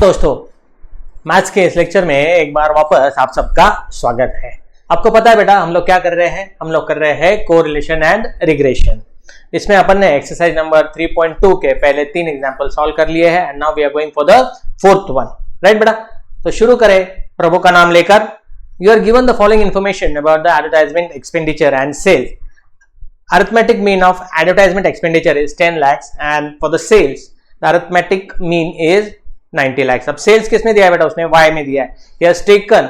दोस्तों, मैथ्स के इस लेक्चर में एक बार वापस आप सबका स्वागत है। आपको पता है बेटा हम लोग क्या कर रहे हैं? हम लोग कर रहे हैं कोरिलेशन एंड रिग्रेशन। इसमें अपन ने एक्सरसाइज नंबर 3.2 के पहले 3 एग्जांपल सॉल्व कर लिए हैं and now we are going for the fourth one. Right बेटा, तो शुरू करें प्रभु का नाम लेकर। You are given the following information about the advertisement expenditure and sales. Arithmetic mean of advertisement expenditure is 10 lakhs and for the sales the arithmetic mean is 90 lakhs. अब sales किसने दिया है बेटा? उसने y में दिया है। He has taken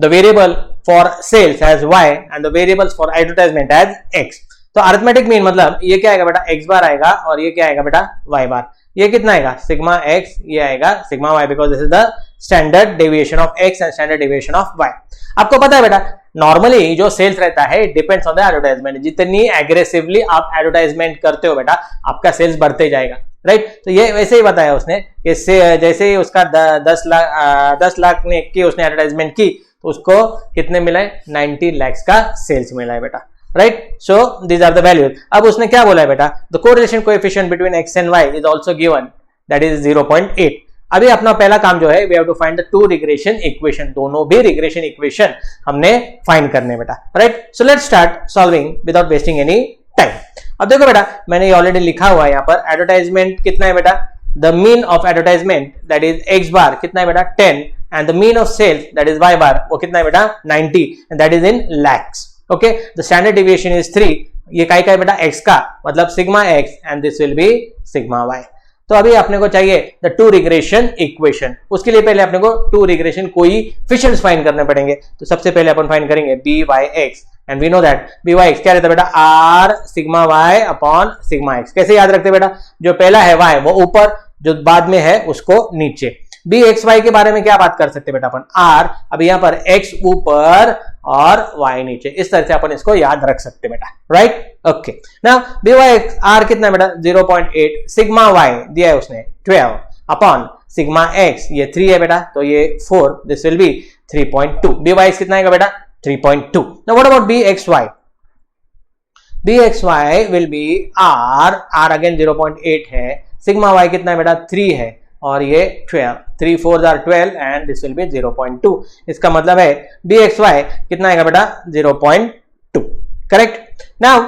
the variable for sales as y and the variables for advertisement as x. तो arithmetic mean मतलब ये क्या आएगा बेटा? x बार आएगा और ये क्या आएगा बेटा? y bar. ये कितना आएगा? सिग्मा x, ये आएगा sigma y because this is the standard deviation of x and standard deviation of y. आपको पता है बेटा नॉर्मली जो सेल्स रहता है डिपेंड्स ऑन द एडवर्टाइजमेंट। जितनी एग्रेसिवली आप एडवर्टाइजमेंट करते हो बेटा आपका सेल्स बढ़ते जाएगा। राइट, तो ये वैसे ही बताया उसने कि जैसे ही उसका 10 लाख ने की उसने एडवर्टाइजमेंट की तो उसको कितने मिला है? 90 लाख का सेल्स मिला है बेटा। Right, so these are the values. अब उसने क्या बोला है बेटा? The correlation coefficient between x and y is also given, that is 0.8। अभी अपना पहला काम जो है we have to find the two regression equation. दोनों भी रिग्रेशन इक्वेशन हमने फाइंड करने बेटा। Right, so let's start solving without wasting any time. अब देखो बेटा मैंने ये ऑलरेडी लिखा हुआ है यहाँ पर। एडवर्टाइजमेंट कितना है बेटा? The mean of advertisement that is x bar कितना है बेटा? 10 and the mean of sales that is y bar वो कितना है बेटा? 90 and that is in lakhs. Okay, the standard deviation is 3। ये काय का है बेटा? x का, मतलब sigma x and this will be sigma y। तो अभी अपने को चाहिए द टू रिग्रेशन इक्वेशन। उसके लिए पहले अपने को टू रिग्रेशन कोएफिशिएंट्स फाइंड करने पड़ेंगे। तो सबसे पहले अपन फाइंड करेंगे by(x) and we know that by(x) क्या रहता है बेटा? r sigma y upon sigma x। कैसे याद रखते बेटा? जो पहला है y वो ऊपर, जो बाद में है उसको नीचे। bxy के बारे में क्या बात कर सकते बेटा अपन? r, अब यहाँ पर x ऊपर और y नीचे, इस तरह से अपन इसको याद रख सकते बेटा। Right, okay. Now by(x) r कितना है बेटा? 0.8। सिग्मा y दिया है उसने 12 अपॉन सिग्मा x ये 3 है बेटा, तो ये 4, दिस विल बी 3.2। by(x) कितना आएगा बेटा? 3.2। Now what about bxy? bxy will be r again 0.8 है, सिग्मा y कितना है बेटा? 3 है और ये 12, 3 4 are 12 and this will be 0.2। इसका मतलब है bxy कितना आएगा बेटा? 0.2। करेक्ट। नाउ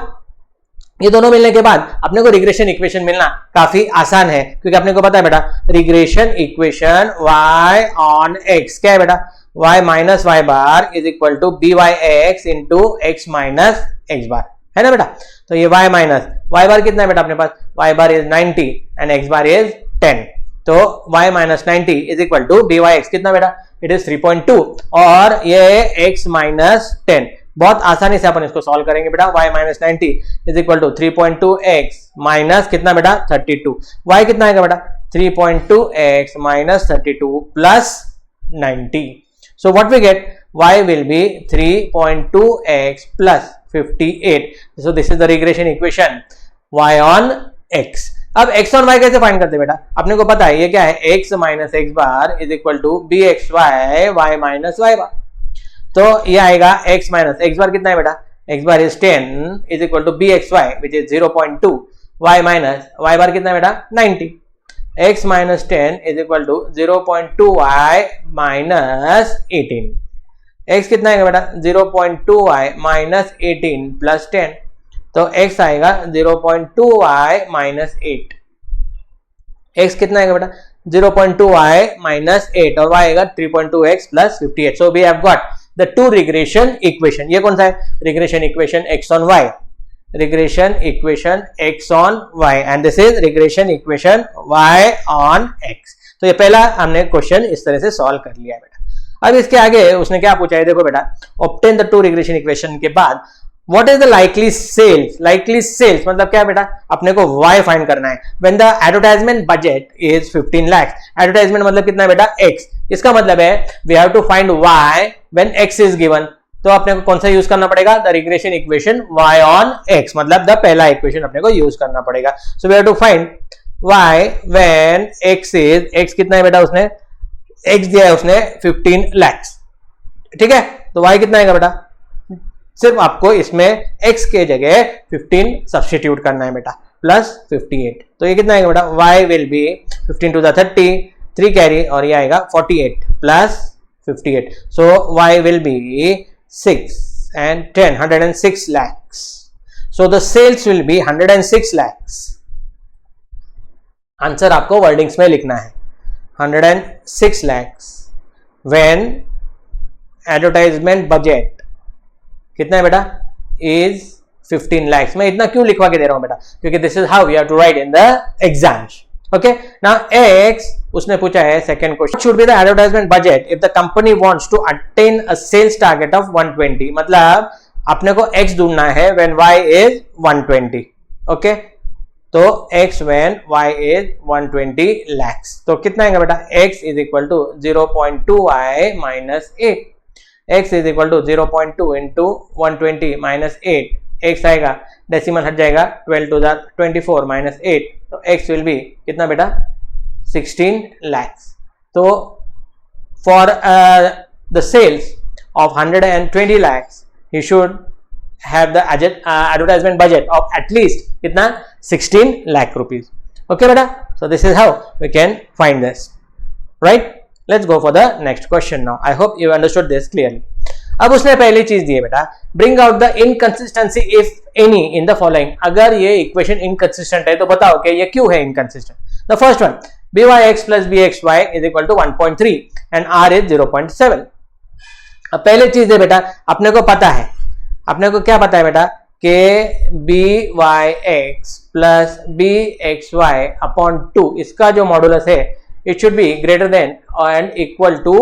ये दोनों मिलने के बाद अपने को रिग्रेशन इक्वेशन मिलना काफी आसान है, क्योंकि अपने को पता है बेटा regression equation y on x क्या है बेटा? y minus y bar is equal to by(x) into x minus x bar, है ना बेटा? तो ये y माइनस y बार कितना है बेटा अपने पास? y bar is 90 and x bar is 10। तो y minus 90 is equal to by(x) कितना बेटा? इट इज 3.2 और ये x माइनस 10। बहुत आसानी से अपन इसको सॉल्व करेंगे बेटा। y minus 90 is equal to 3.2x minus कितना बेटा? 32। y कितना आएगा बेटा? 3.2x minus 32 plus 90। So what we get? y will be 3.2x plus 58। So this is the regression equation y on x। अब x ऑन y कैसे find करते बेटा? अपने को पता है ये क्या है? x minus x bar is equal to bxy y minus y bar. तो ये आएगा x माइनस x बार कितना है बेटा? x bar is 10 is equal to bxy which is 0.2, y minus y bar कितना है बेटा? 90। x minus 10 is equal to 0.2y minus 18। x कितना आएगा बेटा? 0.2y माइनस 18 प्लस 10, तो x आएगा 0.2y माइनस 8। x कितना आएगा बेटा? 0.2y माइनस 8 और y आएगा 3.2x plus 58। So we have got the two regression equation. ये कौन सा है? Regression equation x on y, regression equation x on y and this is regression equation y on x। तो ये पहला हमने क्वेश्चन इस तरह से सॉल्व कर लिया बेटा। अब इसके आगे उसने क्या पूछा है? देखो बेटा, obtain the two regression equation के बाद What is the likely sales? Likely sales मतलब क्या बेटा? अपने को y फाइंड करना है। When the advertisement budget is 15 lakhs, advertisement मतलब कितना है बेटा? x। इसका मतलब है we have to find y when x is given। तो अपने को कौन सा यूज करना पड़ेगा? The regression equation y on x, मतलब द पहला इक्वेशन अपने को यूज करना पड़ेगा। So we have to find y when x is, x कितना है बेटा? उसने x दिया है उसने 15 lakhs, ठीक है? तो y कितना आएगा बेटा? सिर्फ आपको इसमें x के जगह 15 सब्स्टिट्यूट करना है बेटा, प्लस 58। तो ये कितना आएगा बेटा? y will be 15 two the 30 3 carry और ये आएगा 48 plus 58. So y will be 6 and 10, 106 lakhs. So the sales will be 106 lakhs. Answer आपको वर्डिंग्स में लिखना है 106 lakhs when advertisement budget कितना है बेटा is 15 lakhs. मैं इतना क्यों लिखवा के दे रहा हूं बेटा, क्योंकि this is how we have to write in the exams. Okay, now X उसने पूछा है second question, should be the advertisement budget if the company wants to attain a sales target of 120. मतलब अपने को X ढूंढना है when Y is 120. Okay, तो X when Y is 120 lakhs. तो कितना आएगा बेटा X is equal to 0.2Y minus 8. X is equal to 0.2 into 120 minus 8. X आएगा डेसिमल हट जाएगा 12 to the 24 minus 8. तो X will be कितना बेटा 16 lakhs. तो for the sales of 120 lakhs he should have the advertisement budget of at least कितना 16 lakh rupees. Okay बेटा, so this is how we can find this, right? Let's go for the next question now. I hope you understood this clearly. अब उसने पहली चीज दी है बेटा, bring out the inconsistency if any in the following. अगर ये equation inconsistent है तो बताओ कि ये क्यों है inconsistent. The first one, byx plus bxy is equal to 1.3 and r is 0.7. अब पहले चीज है बेटा, अपने को पता है, अपने को क्या पता है बेटा कि byx plus bxy upon 2 इसका जो मॉडुलस है it should be greater than and equal to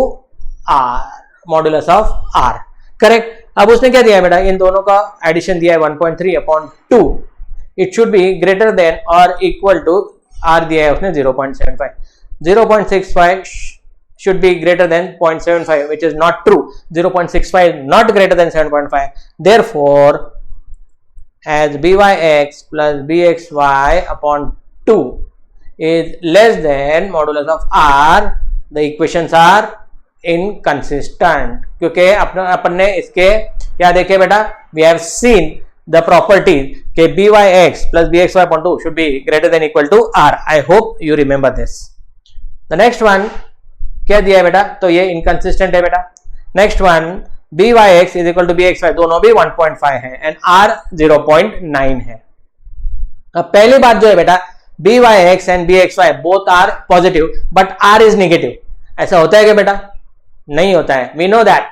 r, modulus of r. Correct. अब उसने क्या दिया है बेटा, इन दोनों का एडिशन दिया है 1.3 upon 2. It should be greater than और इक्वल टू r दिया है उसने 0.75. 0.65 should be greater than 0.75, which is not true. 0.65 not greater than 7.5. Therefore, as byx plus bxy upon 2 is less than modulus of r, the equations are inconsistent. क्योंकि अपन ने इसके क्या देखे बेटा, we have seen the properties के byx plus bxy upon 2 should be greater than equal to r. I hope you remember this. The next one क्या दिया है बेटा, तो ये इनकंसिस्टेंट है बेटा. Next one byx is equal to bxy, दोनों भी 1.5 है एंड r 0.9 है. अब पहली बात जो है बेटा, byx and bxy both are positive but r is negative. ऐसा होता है क्या बेटा, नहीं होता है. We know that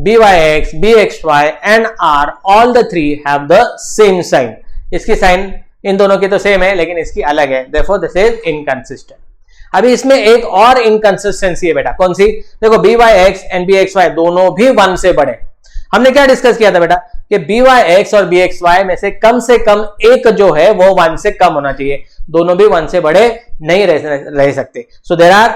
byx, bxy and r all the three have the same sign. इसकी साइन इन दोनों की तो सेम है लेकिन इसकी अलग है. Therefore this is inconsistent. अभी इसमें एक और इनकंसिस्टेंसी है बेटा, कौन सी, देखो byx and bxy दोनों भी 1 से बड़े. हमने क्या डिस्कस किया था बेटा कि byx और bxy में से कम एक जो है वो 1 से कम होना चाहिए. दोनों भी 1 से बड़े नहीं रह सकते. So there are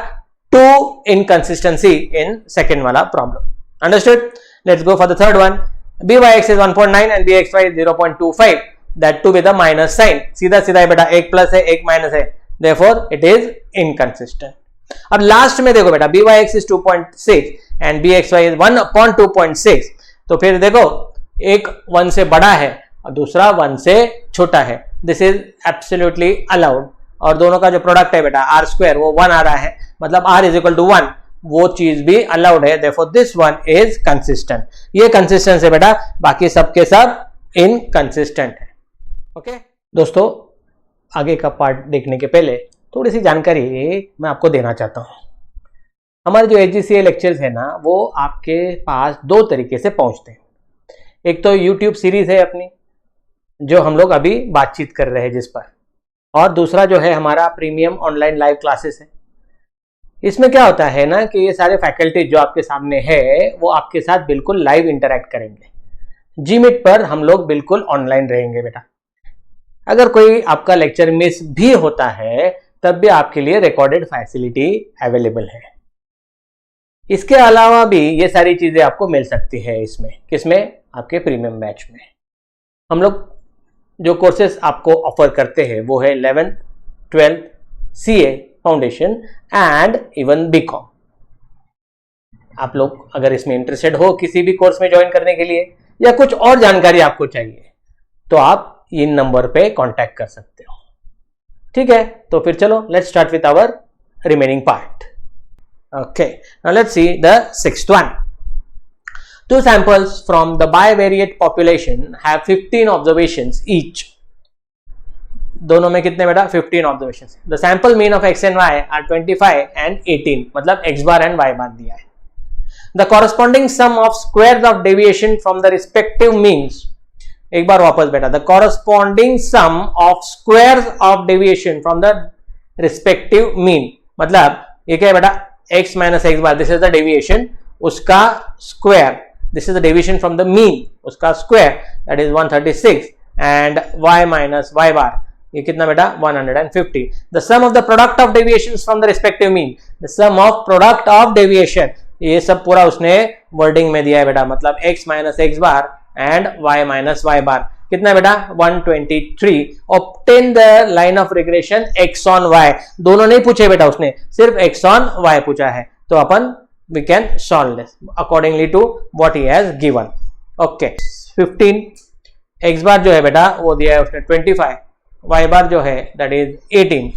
two inconsistency in second वाला problem. Understood? Let's go for the third one. byx is 1.9 and bxy is 0.25. That too with a minus sign. सीधा सीधा है बेटा, एक प्लस है एक माइनस है. Therefore it is inconsistent. अब लास्ट में देखो बेटा, byx is 2.6 and bxy is 1 upon 2.6. तो फिर देखो एक 1 से बड़ा है और दूसरा 1 से छोटा है. This is absolutely allowed. और दोनों का जो प्रोडक्ट है बेटा आर स्क्वायर वो 1 आ रहा है, मतलब r इज इक्वल टू 1, वो चीज भी अलाउड है. Therefore this one is consistent. ये कंसिस्टेंट है बेटा, बाकी सबके सब इनकंसिस्टेंट है. ओके दोस्तों, आगे का पार्ट देखने के पहले थोड़ी सी जानकारी मैं आपको देना चाहता हूँ. हमारे जो HGCA लेक्चर्स है ना, वो आपके पास 2 तरीके से पहुंचते हैं. एक तो यूट्यूब सीरीज है अपनी जो हम लोग अभी बातचीत कर रहे हैं जिस पर, और दूसरा जो है हमारा प्रीमियम ऑनलाइन लाइव क्लासेस है. इसमें क्या होता है ना कि ये सारे फैकल्टी जो आपके सामने है वो आपके साथ बिल्कुल लाइव इंटरेक्ट करेंगे. जीमीट पर हम लोग बिल्कुल ऑनलाइन रहेंगे बेटा. अगर कोई आपका लेक्चर मिस भी होता है तब भी आपके लिए रिकॉर्डेड फैसिलिटी अवेलेबल है. इसके अलावा भी ये सारी चीजें आपको मिल सकती है इसमें, किसमें, आपके प्रीमियम बैच में. हम लोग जो कोर्सेस आपको ऑफर करते हैं वो है 11th, 12th, CA foundation and even BCom. आप लोग अगर इसमें इंटरेस्टेड हो किसी भी कोर्स में ज्वाइन करने के लिए या कुछ और जानकारी आपको चाहिए तो आप इन नंबर पे कांटेक्ट कर सकते हो. ठीक है, तो फिर चलो let's start with our remaining part. Okay, now let's see the sixth one. Two samples from the bivariate population have 15 observations each. दोनों में कितने बेटा 15 observations. The sample mean of X and Y are 25 and 18, मतलब X bar and Y bar दिया है. The corresponding sum of squares of deviation from the respective means. एक बार वापस बेटा, the corresponding sum of squares of deviation from the respective mean, मतलब ये क्या है बेटा x minus x bar, this is the deviation, उसका square, this is the deviation from the mean, उसका square that is 136 and y minus y bar ये कितना बेटा 150. The sum of the product of deviations from the respective mean, the sum of product of deviation, ये सब पूरा उसने wording में दिया है बेटा, मतलब x minus x bar and y minus y bar कितना बेटा 123. Obtain the line of regression x on y, दोनों नहीं पूछे बेटा उसने, सिर्फ x ऑन y पूछा है, तो अपन we can solve this accordingly to what he has given. Okay 15, x bar जो है बेटा वो दिया है उसने 25, y बार जो है that is 18,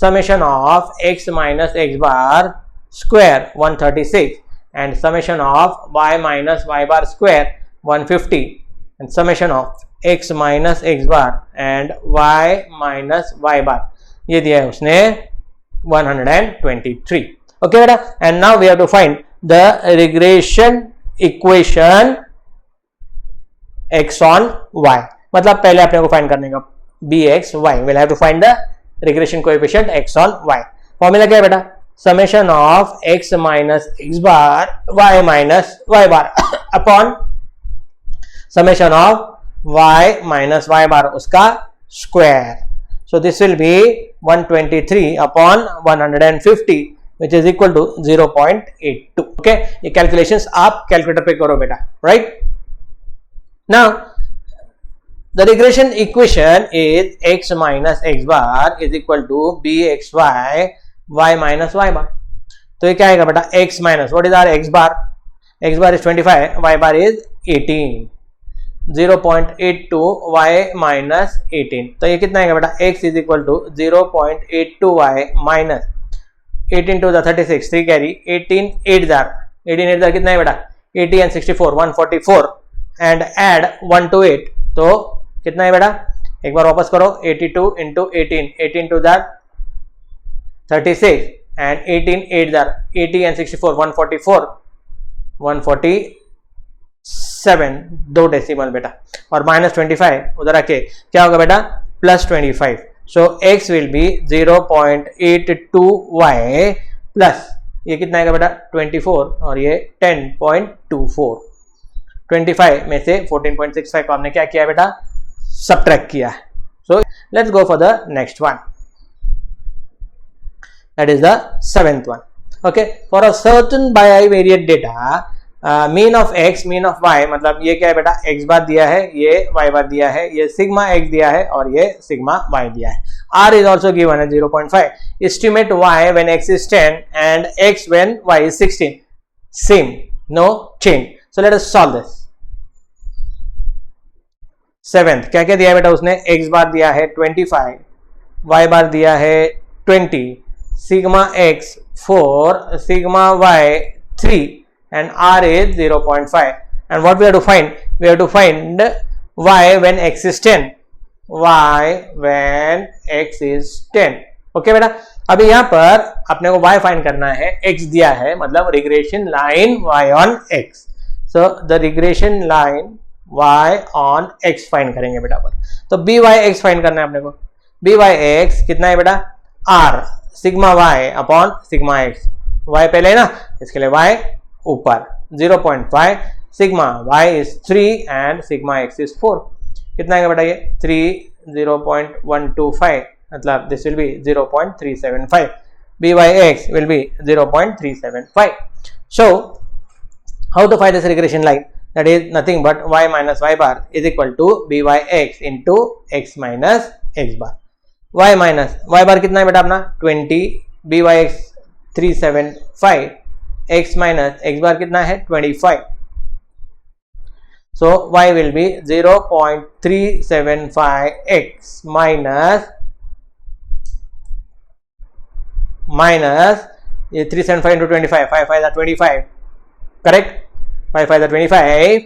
summation of x minus x bar square 136 and summation of y minus y bar square 150 and summation of x minus x bar and y minus y bar ये दिया है उसने 123. Okay बेटा, and now we have to find the regression equation x on y, मतलब पहले अपने को find करने का bxy, we'll have to find the regression coefficient x on y. Formula क्या है बेटा, summation of x minus x bar y minus y bar upon summation of y minus y बार उसका square. So this will B 123 upon 150 which is equal to 0.82. Okay, ये calculations आप calculator पे करो बेटा, right. Now the regression equation is x minus x bar is equal to bxy y minus y bar. तो ये क्या आएगा बेटा x minus what is our x bar? X bar is 25, y bar is 18. 0.82 y minus 18. तो ये कितना आएगा बेटा x is equal to 0.82 y minus 18 to the 36 3 carry 18 8 jar कितना है बेटा 80 and 64 144 and add 1 to 8 तो कितना है बेटा, एक बार वापस करो 82 into 18 to that 36 and 18 8 jar 80 and 64 147 दो डेसिमल बेटा, और माइनस 25 उधर आके क्या होगा बेटा plus 25. So x will be 0.82y plus ये कितना आएगा बेटा 24 और ये 10.24. 25 में से 14.65 को हमने क्या किया बेटा सबट्रैक्ट किया है. So let's go for the next one, that is the seventh one. Okay, for a certain bivariate data mean of x mean of y, मतलब ये क्या है बेटा एक्स बार दिया है, ये वाई बार दिया है, ये सिग्मा एक्स दिया है और ये सिग्मा वाई दिया है. R is also given as 0.5. Estimate y when x is 10 and x when y is 16. Same, no change. So let us solve this. Seventh क्या क्या दिया है बेटा उसने, x बार दिया है 25, y बार दिया है 20, sigma x 4, sigma y 3 and r is 0.5. and what we have to find, we have to find y when x is 10, y when x is 10. Okay बेटा, अभी यहाँ पर अपने को y फाइंड करना है, x दिया है मतलब regression line y on x. So the regression line y on x find करेंगे बेटा पर. तो by x फाइंड करना है अपने को. by x कितना है बेटा r sigma y upon sigma x. y पहले है ना, इसके लिए y ऊपर 0.5, sigma y is 3 and sigma x is 4. कितना आएगा बेटा ये 3 0.125, मतलब this will B 0.375. by x will be 0.375. So how to find this regression line? That is nothing but y minus y bar is equal to by x into x minus x bar. y minus y bar कितना है बेटा अपना 20, by x 375, x minus x bar कितना है 25. So y will be 0.375x minus minus ये 375 into 25, 5 5 are 25, correct, 5 5 are 25,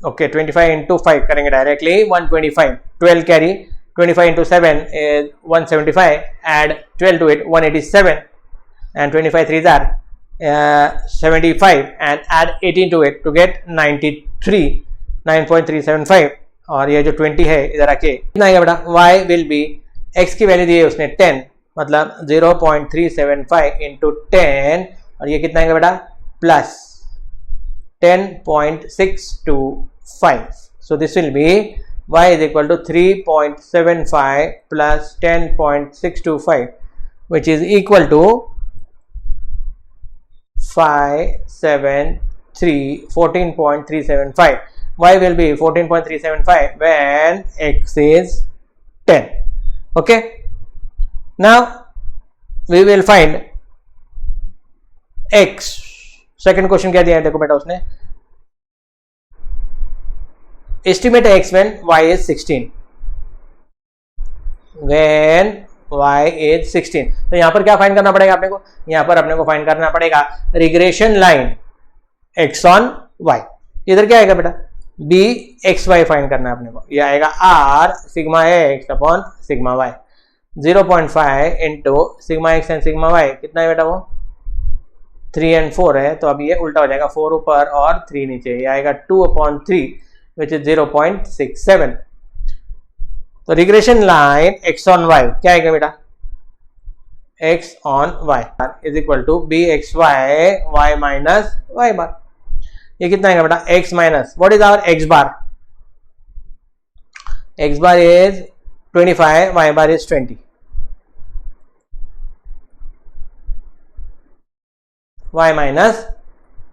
okay 25 into 5 करेंगे directly 125, 12 carry, 25 into 7 is 175, add 12 to it 187, and 25 threes are 75, and add 18 to it to get 93, 9.375, और ये जो 20 है इधर आके कितना आएगा बेटा, y will be, x की वैल्यू दी है उसने 10, मतलब 0.375 into 10, और ये कितना आएगा बेटा plus 10.625. So this will be y is equal to 3.75 plus 10.625, which is equal to 14.375. Y will be 14.375 when x is 10. Okay. Now we will find x. Second question क्या दिया है देखो बेटा उसने, estimate x when y is 16, when y is 16. तो यहां पर क्या फाइंड करना पड़ेगा अपने को, यहां पर अपने को फाइंड करना पड़ेगा regression line x on y. इधर क्या आएगा बेटा b x y फाइंड करना है अपने को, ये आएगा r sigma x upon sigma y. 0.5 into sigma x and sigma y कितना है बेटा, वो 3 and 4 है, तो अब ये उल्टा हो जाएगा, 4 ऊपर और 3 नीचे, ये आएगा 2/3 विच इज 0.67. तो regression line x on y क्या आएगा बेटा, x on y is equal to b x y y minus y bar. ये कितना आएगा बेटा x minus, what is our x bar, x bar is 25, y bar is 20. y minus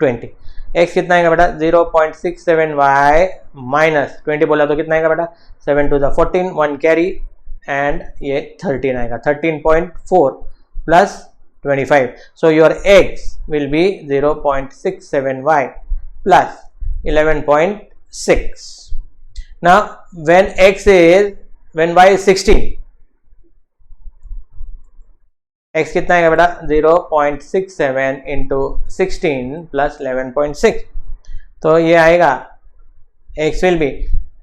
20, x कितना आएगा बेटा 0.67 y माइनस 20 बोला तो कितना आएगा बेटा 7 to the 14, 1 कैरी, एंड ये 13 आएगा, 13.4 plus 25. So your x will be 0.67 y plus 11.6. Now when y is 16, x कितना आएगा बेटा 0.67 इंटू 16 प्लस 11.6, तो ये आएगा x will be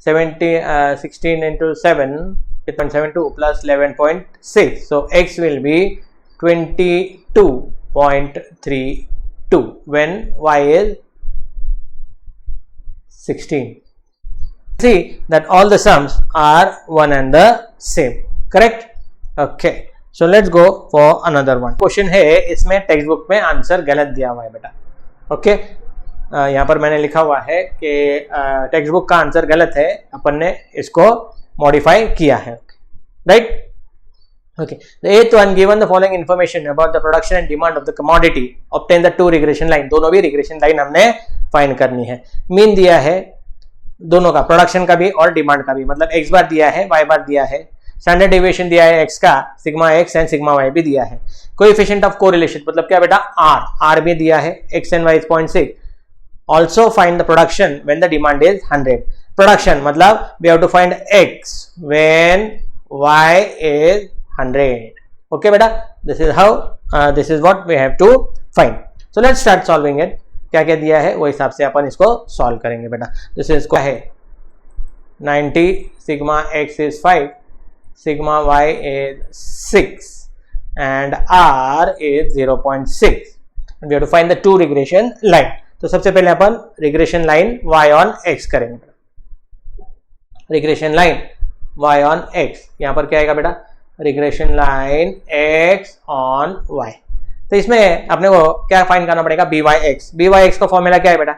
16 into 7 8.72 plus 11.6, so x will be 22.32 when y is 16. See that all the sums are one and the same, correct? Okay. So let's go for another one. Question है, इसमें text book में answer गलत दिया हुआ है बेटा. Okay, यहाँ पर मैंने लिखा हुआ है कि टेक्स्ट बुक का आंसर गलत है, अपन ने इसको मॉडिफाई किया है, right. Okay, the eighth one given the following information about the production and demand of the commodity, obtain the two regression line. दोनों भी रिग्रेशन लाइन हमने फाइंड करनी है. मीन दिया है दोनों का, प्रोडक्शन का भी और डिमांड का भी, मतलब x बार दिया है, y बार दिया है, स्टैंडर्ड डेविएशन दिया है x का, sigma x and sigma y भी दिया है. कोएफिशिएंट ऑफ कोरिलेशन मतलब क्या बेटा r भी दिया है, x and y is 0.6. Also find the production when the demand is 100. Production मतलब we have to find x when y is 100. Okay बेटा, this is how, this is what we have to find. So let's start solving it. क्या क्या दिया है वो हिसाब से अपन इसको सॉल्व करेंगे बेटा. दिस इज को है 90, sigma x is 5, sigma y is 6 and r is 0.6, and we have to find the two regression line. तो सबसे पहले अपन regression line y on x करेंगे. regression line y on x, यहाँ पर क्या आएगा बेटा regression line x on y. तो इसमें अपने को क्या फाइंड करना पड़ेगा, by x का फॉर्मूला क्या है बेटा,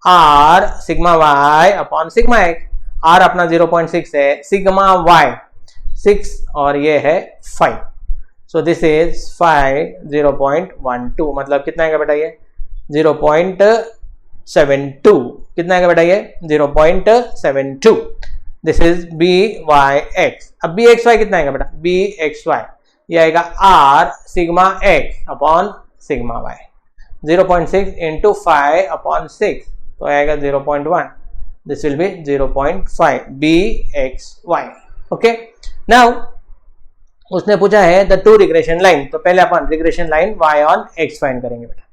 r sigma y upon sigma x. r अपना 0.6 है, sigma y 6 और ये है 5, सो दिस इज 5 0.12, मतलब कितना आएगा बेटा ये 0.72, कितना आएगा बेटा ये 0.72. This is by(x). अब bxy कितना आएगा बेटा, bxy ये आएगा r sigma x upon sigma y. 0.6 into 5 upon 6 तो आएगा 0.1. This will be 0.5 bxy. Okay, now उसने पूछा है द टू रिग्रेशन लाइन, तो पहले अपन regression line y on x find करेंगे बेटा।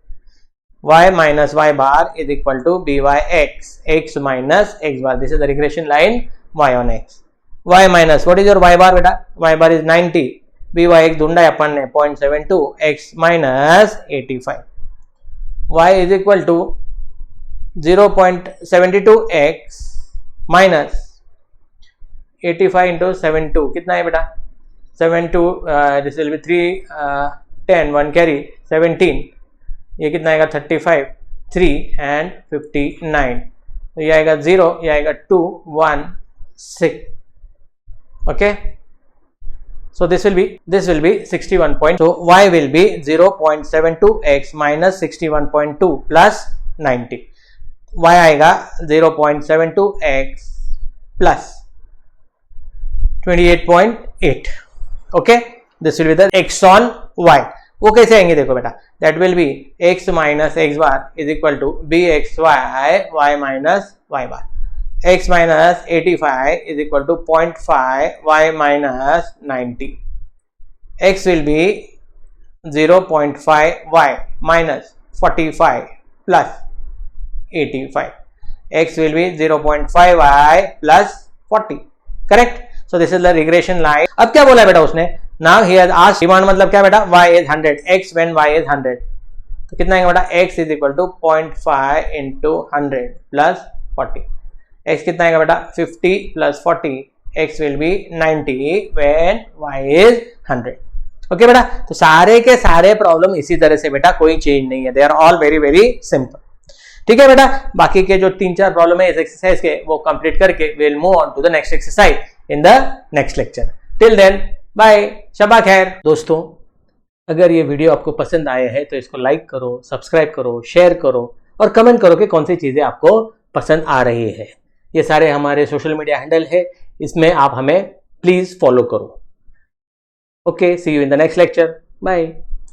y minus y bar is equal to B Y X, X minus x bar, this is the regression line y on x। y minus what is your y बार बेटा, y bar is 90, b y एक ढूंढा है अपन ने 0.72, x minus 85, y is equal to 0.72x minus 85 into 72 कितना है बेटा, 72 this will B 3 10 1 carry 17, ये कितना आएगा 35 3 एंड 59, तो ये आएगा 0, ये आएगा 2 1 6, okay. So this will be 61 point. So y will be 0.72x minus 61.2 plus 90. y आएगा 0.72x plus 28.8. Okay, this will be the x on y. वो कैसे आएंगे देखो बेटा, that will be x minus x bar is equal to bxy y minus y bar. x minus 85 is equal to 0.5 y minus 90. x will be 0.5 y minus 45 plus 85. x will be 0.5 y plus 40. Correct? So this is the regression line. अब क्या बोला बेटा उसने, now he has asked demand मतलब क्या बेटा, y is 100, x when y is 100, तो कितना आएगा बेटा, x is equal to 0.5 into 100 plus 40. x कितना आएगा बेटा 50 plus 40, x will be 90 when y is 100. Okay बेटा, तो सारे के सारे प्रॉब्लम इसी तरह से बेटा, कोई चेंज नहीं है, they are all very very simple. ठीक है बेटा, बाकी के जो 3-4 प्रॉब्लम है इस एक्सरसाइज के वो कंप्लीट करके we will move on to the next exercise in the next lecture. Till then bye, शबा खैर। दोस्तों, अगर ये वीडियो आपको पसंद आया है तो इसको लाइक करो, सब्सक्राइब करो, शेयर करो और कमेंट करो कि कौन सी चीजें आपको पसंद आ रही है। ये सारे हमारे सोशल मीडिया हैंडल है, इसमें आप हमें प्लीज फॉलो करो। Okay, see you in the next lecture, bye.